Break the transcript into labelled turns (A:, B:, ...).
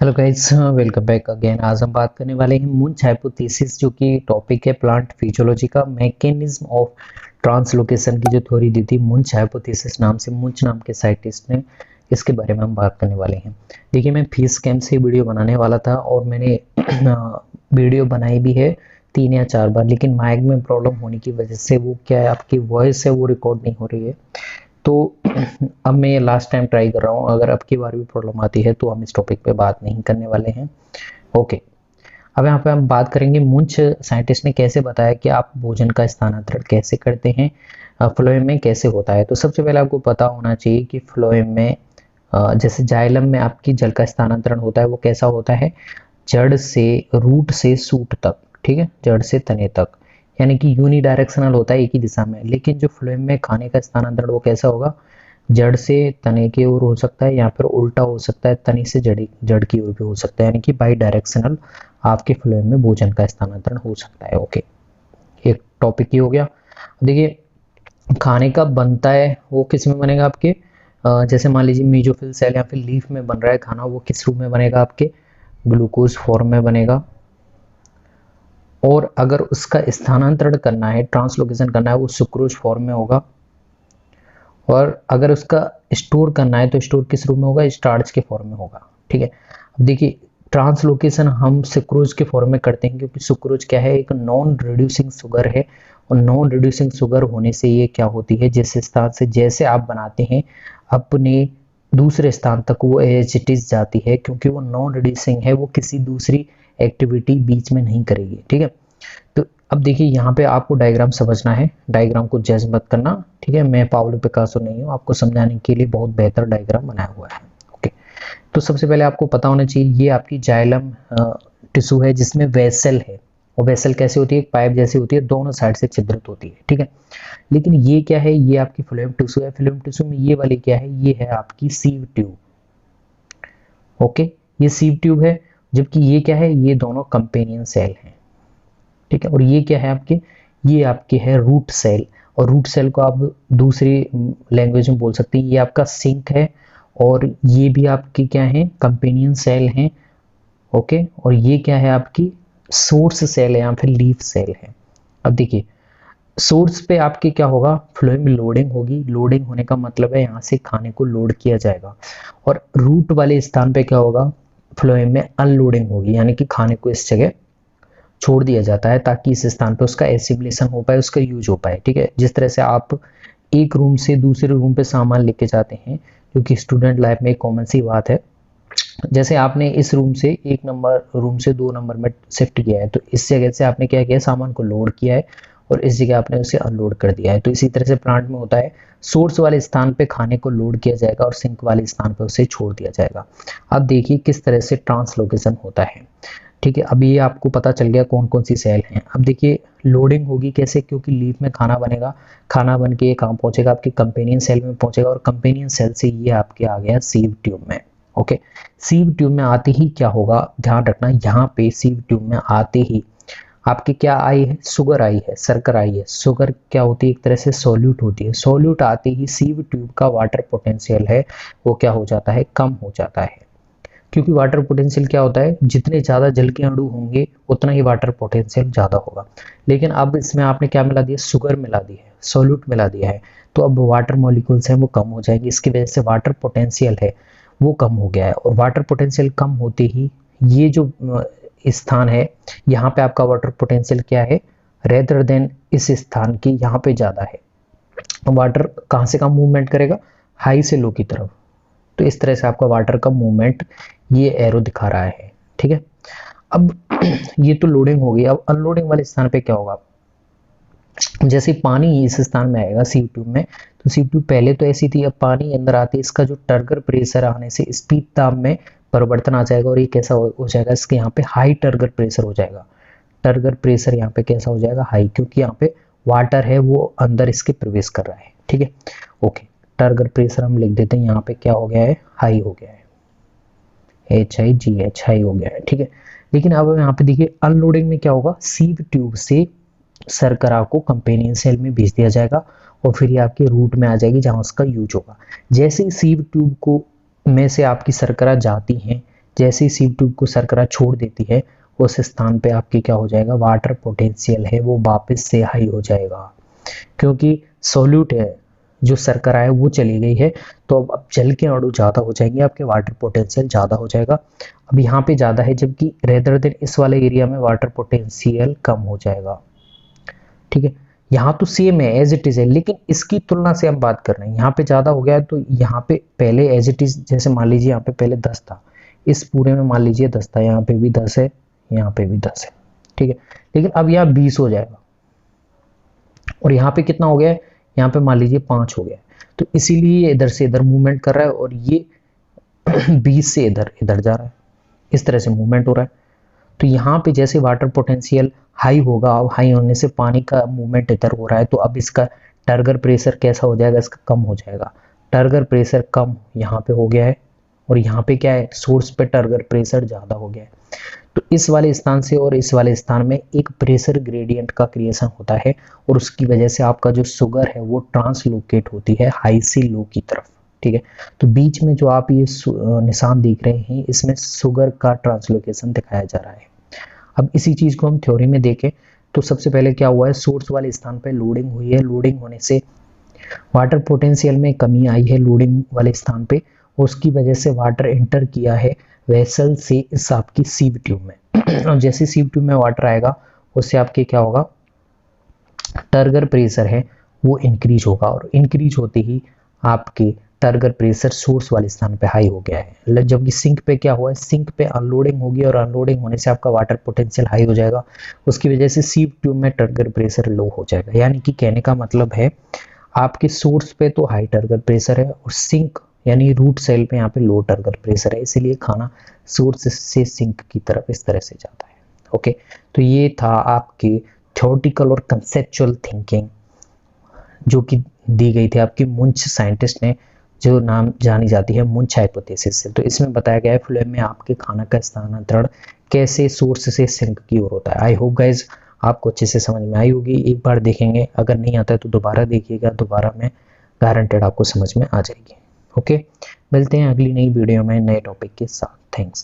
A: Hello guys, welcome back again. आज हम बात करने वाले हैं मुंच हाइपोथेसिस, जो कि टॉपिक है प्लांट फिजियोलॉजी का। मैकेनिज्म ऑफ ट्रांसलोकेशन की जो थ्योरी दी थी मुंच हाइपोथेसिस नाम से, मुंच नाम के साइंटिस्ट ने, इसके बारे में हम बात करने वाले हैं। देखिए, मैं फीस कैम से वीडियो बनाने वाला था और मैंने वीडियो बनाई भी है 3 या 4 बार, लेकिन माइक में प्रॉब्लम होने की वजह से वो क्या है, आपकी वॉइस है वो रिकॉर्ड नहीं हो रही है। तो अब मैं ये लास्ट टाइम ट्राई कर रहा हूँ। अगर अब की बार भी प्रॉब्लम आती है तो हम इस टॉपिक पे बात नहीं करने वाले हैं। ओके, अब यहाँ पे हम बात करेंगे मुंच साइंटिस्ट ने कैसे बताया कि आप भोजन का स्थानांतरण कैसे करते हैं, फ्लोएम में कैसे होता है। तो सबसे पहले आपको पता होना चाहिए कि फ्लोएम में जैसे जाइलम में आपकी जल का स्थानांतरण होता है, वो कैसा होता है, जड़ से, रूट से सूट तक, ठीक है, जड़ से तने तक, यानी कि यूनिडायरेक्शनल होता है, एक ही दिशा में। लेकिन जो फ्लोएम में खाने का स्थानांतरण वो कैसा होगा, जड़ से तने की ओर हो सकता है या फिर उल्टा हो सकता है, तने से जड़ की ओर भी हो सकता है, यानी कि बाई डायरेक्शनल आपके फ्लोएम में भोजन का स्थानांतरण हो सकता है। ओके, एक टॉपिक ही हो गया। देखिए, खाने का बनता है वो किस में बनेगा आपके, जैसे मान लीजिए मीजोफिल सेल या फिर लीफ में बन रहा है खाना, वो किस रूप में बनेगा, आपके ग्लूकोज फॉर्म में बनेगा। और अगर उसका स्थानांतरण करना है, ट्रांसलोकेशन करना है, वो सुक्रोज फॉर्म में होगा। और अगर उसका स्टोर करना है तो स्टोर किस रूप में होगा, स्टार्च के फॉर्म में होगा। ठीक है, अब देखिए, ट्रांसलोकेशन हम सुक्रोज के फॉर्म में करते हैं क्योंकि सुक्रोज क्या है, एक नॉन रिड्यूसिंग शुगर है। और नॉन रिड्यूसिंग शुगर होने से ये क्या होती है, जिस स्थान से जैसे आप बनाते हैं अपने दूसरे स्थान तक वो एज इट इज जाती है, क्योंकि वो नॉन रिड्यूसिंग है, वो किसी दूसरी एक्टिविटी बीच में नहीं करेगी। ठीक है, तो अब देखिए, यहाँ पे आपको डायग्राम समझना है, डायग्राम को जज मत करना। ठीक है, मैं पाब्लो पिकासो नहीं हूँ, आपको समझाने के लिए बहुत बेहतर डायग्राम बनाया हुआ है। ओके, तो सबसे पहले आपको पता होना चाहिए, ये आपकी जाइलम टिश्यू है जिसमें वेसल है। और वेसल कैसे होती है, एक पाइप जैसी होती है, दोनों साइड से छिद्रित होती है। ठीक है, लेकिन ये क्या है, ये आपकी फ्लोएम टिश्यू है। फ्लोएम टिश्यू में ये वाली क्या है, ये है आपकी सीव ट्यूब। ओके, ये सीव ट्यूब है, जबकि ये क्या है, ये दोनों कंपेनियन सेल हैं। ठीक है, और ये क्या है आपके, ये आपके है रूट सेल। और रूट सेल को आप दूसरी लैंग्वेज में बोल सकते हैं, ये आपका सिंक है। और ये भी आपकी क्या है, कंपेनियन सेल हैं। ओके, और ये क्या है आपकी सोर्स सेल है या फिर लीफ सेल है। अब देखिए, सोर्स पे आपके क्या होगा, फ्लोएम में लोडिंग होगी। लोडिंग होने का मतलब है यहाँ से खाने को लोड किया जाएगा। और रूट वाले स्थान पे क्या होगा, फ्लोएम में अनलोडिंग होगी, यानी कि खाने को इस जगह छोड़ दिया जाता है ताकि इस स्थान पे उसका एसिमिलेशन हो पाए, उसका यूज हो पाए। ठीक है, जिस तरह से आप एक रूम से दूसरे रूम पे सामान लेके जाते हैं, जो कि स्टूडेंट लाइफ में एक कॉमन सी बात है। जैसे आपने इस रूम से 1 नंबर रूम से 2 नंबर में शिफ्ट किया है, तो इस जगह से आपने क्या किया, सामान को लोड किया है और इस जगह आपने उसे अनलोड कर दिया है। तो इसी तरह से प्लांट में होता है, सोर्स वाले स्थान पे खाने को लोड किया जाएगा और सिंक वाले स्थान पे उसे छोड़ दिया जाएगा। अब देखिए किस तरह से ट्रांसलोकेशन होता है। ठीक है, अभी ये आपको पता चल गया कौन कौन सी सेल हैं। अब देखिए, लोडिंग होगी कैसे, क्योंकि लीफ में खाना बनेगा, खाना बन के ये कहाँ पहुंचेगा, आपके कंपेनियन सेल में पहुंचेगा, और कंपेनियन सेल से ये आपके आ गया सीव ट्यूब में। ओके, सीव ट्यूब में आते ही क्या होगा, ध्यान रखना, यहाँ पे सीव ट्यूब में आते ही आपके क्या आई है, शुगर आई है, शर्कर आई है। शुगर क्या होती है, एक तरह से सोल्यूट होती है। सोल्यूट आते ही सीव ट्यूब का वाटर पोटेंशियल है वो क्या हो जाता है, कम हो जाता है। क्योंकि वाटर पोटेंशियल क्या होता है, जितने ज़्यादा जल के अणु होंगे उतना ही वाटर पोटेंशियल ज़्यादा होगा। लेकिन अब इसमें आपने क्या मिला दिया, शुगर मिला दी है, सोल्यूट मिला दिया है, तो अब वाटर मॉलिक्यूल्स हैं वो कम हो जाएंगे। इसकी वजह से वाटर पोटेंशियल है वो कम हो गया है। और वाटर पोटेंशियल कम होते ही ये जो स्थान है, यहाँ पे आपका वाटर पोटेंशियल क्या है, रेदर देन इस स्थान की यहाँ पे ज़्यादा है। वाटर कहाँ से कम मूवमेंट करेगा, हाई से लो की तरफ। तो इस तरह से आपका वाटर का मूवमेंट ये एरो दिखा रहा है। ठीक है, अब ये तो लोडिंग हो गई। अब अनलोडिंग वाले स्थान पे क्या होगा, जैसे पानी इस स्थान में आएगा सीव ट्यूब में, तो सीव ट्यूब पहले तो ऐसी थी, अब पानी अंदर आते इसका जो टर्गर प्रेशर आने से स्पीड ताप में परिवर्तन आ जाएगा। और ये कैसा हो जाएगा, इसके यहाँ पे हाई टर्गर प्रेशर हो जाएगा। टर्गर प्रेशर यहाँ पे कैसा हो जाएगा, हाई, क्योंकि यहाँ पे वाटर है वो अंदर इसके प्रवेश कर रहा है। ठीक है, ओके, टर्गर प्रेशर हम लिख देते हैं, यहाँ पे क्या हो गया है, हाई हो गया है, HIGH, हाई हो गया है। ठीक है, लेकिन अब यहाँ पे देखिए अनलोडिंग में क्या होगा, सीव ट्यूब से शर्करा को कंपेनियन सेल में भेज दिया जाएगा और फिर ये आपके रूट में आ जाएगी जहां उसका यूज होगा। जैसे सीव ट्यूब को में से आपकी शर्करा जाती हैं जैसे ही सीव ट्यूब को शर्करा छोड़ देती है उस स्थान पे आपकी क्या हो जाएगा, वाटर पोटेंशियल है वो वापस से हाई हो जाएगा, क्योंकि सोल्यूट है जो शर्करा है वो चली गई है, तो अब जल के अणु ज़्यादा हो जाएंगे, आपके वाटर पोटेंशियल ज़्यादा हो जाएगा। अब यहाँ पे ज़्यादा है, जबकि रेदर देन इस वाले एरिया में वाटर पोटेंशियल कम हो जाएगा। ठीक है, यहाँ तो सेम है एज इट इज है, लेकिन इसकी तुलना से हम बात कर रहे हैं, यहाँ पे ज़्यादा हो गया है, तो यहाँ पे पहले एज इट इज, जैसे मान लीजिए यहाँ पे पहले 10 था, इस पूरे में मान लीजिए 10 था, यहाँ पे भी 10 है, यहाँ पे भी 10 है। ठीक है, लेकिन अब यहाँ 20 हो जाएगा, और यहाँ पे कितना हो गया है, यहाँ पे मान लीजिए 5 हो गया है, तो इसीलिए इधर से इधर मूवमेंट कर रहा है, और ये 20 से इधर इधर जा रहा है, इस तरह से मूवमेंट हो रहा है। तो यहाँ पे जैसे वाटर पोटेंशियल हाई होगा, अब हाई होने से पानी का मूवमेंट इधर हो रहा है, तो अब इसका टर्गर प्रेशर कैसा हो जाएगा, इसका कम हो जाएगा। टर्गर प्रेशर कम यहाँ पे हो गया है, और यहाँ पे क्या है, सोर्स पे टर्गर प्रेशर ज़्यादा हो गया है। तो इस वाले स्थान से और इस वाले स्थान में एक प्रेशर ग्रेडियंट का क्रिएशन होता है, और उसकी वजह से आपका जो शुगर है वो ट्रांसलोकेट होती है हाई से लो की तरफ। ठीक है, तो बीच में जो आप ये निशान देख रहे हैं, इसमें शुगर का ट्रांसलोकेशन दिखाया जा रहा है। अब इसी चीज़ को हम थ्योरी में देखें तो सबसे पहले क्या हुआ है, सोर्स वाले स्थान पर लोडिंग हुई है, लोडिंग होने से वाटर पोटेंशियल में कमी आई है लोडिंग वाले स्थान पे, उसकी वजह से वाटर एंटर किया है वेसल से इस आपकी सीव ट्यूब में। और जैसे सीव ट्यूब में वाटर आएगा उससे आपके क्या होगा, टर्गर प्रेशर है वो इंक्रीज होगा, और इंक्रीज होते ही आपके टर्गर प्रेशर सोर्स वाले स्थान पे हाई हो गया है, जबकि सिंक पे क्या हुआ है, सिंक पे अनलोडिंग होगी, और अनलोडिंग होने से आपका वाटर पोटेंशियल हाई हो जाएगा, उसकी वजह से सीव ट्यूब में टर्गर प्रेशर लो हो जाएगा। यानी कि कहने का मतलब है आपके सोर्स पे तो हाई टर्गर प्रेशर है, और सिंक यानी रूट सेल पे यहाँ पे लो टर्गर प्रेशर है, इसीलिए खाना सोर्स से सिंक की तरफ इस तरह से जाता है। ओके, तो ये था आपके थ्योरेटिकल और कंसेप्चुअल थिंकिंग जो कि दी गई थी आपकी मुंच साइंटिस्ट ने, जो नाम जानी जाती है मुंच हाइपोथेसिस से। तो इसमें बताया गया है फ्लोएम में आपके खाना का स्थानांतरण कैसे सोर्स से सिंक की ओर होता है। आई होप गाइज आपको अच्छे से समझ में आई होगी, एक बार देखेंगे, अगर नहीं आता है तो दोबारा देखिएगा, दोबारा में गारंटेड आपको समझ में आ जाएगी। ओके, मिलते हैं अगली नई वीडियो में नए टॉपिक के साथ। थैंक्स।